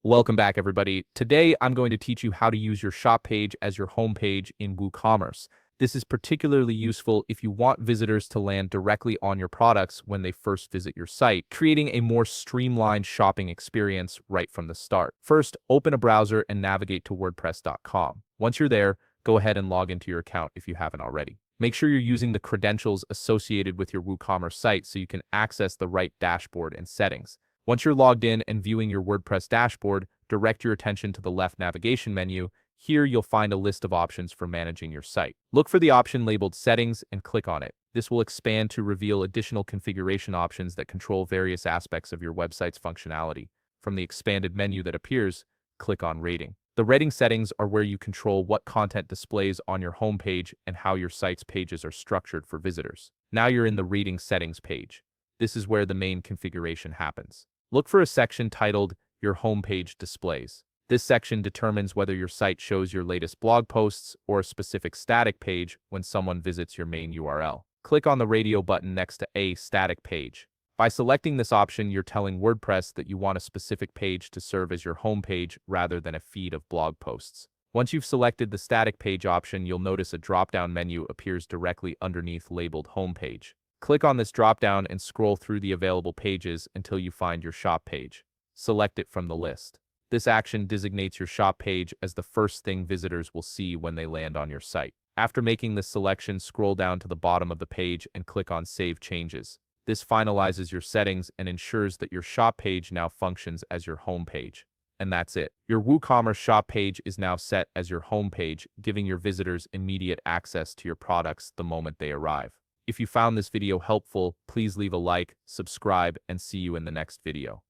Welcome back, everybody. Today, I'm going to teach you how to use your shop page as your homepage in WooCommerce. This is particularly useful if you want visitors to land directly on your products when they first visit your site, creating a more streamlined shopping experience right from the start. First, open a browser and navigate to WordPress.com. Once you're there, go ahead and log into your account if you haven't already. Make sure you're using the credentials associated with your WooCommerce site so you can access the right dashboard and settings. Once you're logged in and viewing your WordPress dashboard, direct your attention to the left navigation menu. Here you'll find a list of options for managing your site. Look for the option labeled Settings and click on it. This will expand to reveal additional configuration options that control various aspects of your website's functionality. From the expanded menu that appears, click on Rating. The rating settings are where you control what content displays on your homepage and how your site's pages are structured for visitors. Now you're in the Rating Settings page. This is where the main configuration happens. Look for a section titled Your Homepage Displays. This section determines whether your site shows your latest blog posts or a specific static page when someone visits your main URL. Click on the radio button next to A Static Page. By selecting this option, you're telling WordPress that you want a specific page to serve as your homepage rather than a feed of blog posts. Once you've selected the static page option, you'll notice a drop-down menu appears directly underneath labeled Homepage. Click on this drop-down and scroll through the available pages until you find your shop page. Select it from the list. This action designates your shop page as the first thing visitors will see when they land on your site. After making this selection, scroll down to the bottom of the page and click on Save Changes. This finalizes your settings and ensures that your shop page now functions as your home page. And that's it. Your WooCommerce shop page is now set as your home page, giving your visitors immediate access to your products the moment they arrive. If you found this video helpful, please leave a like, subscribe, and see you in the next video.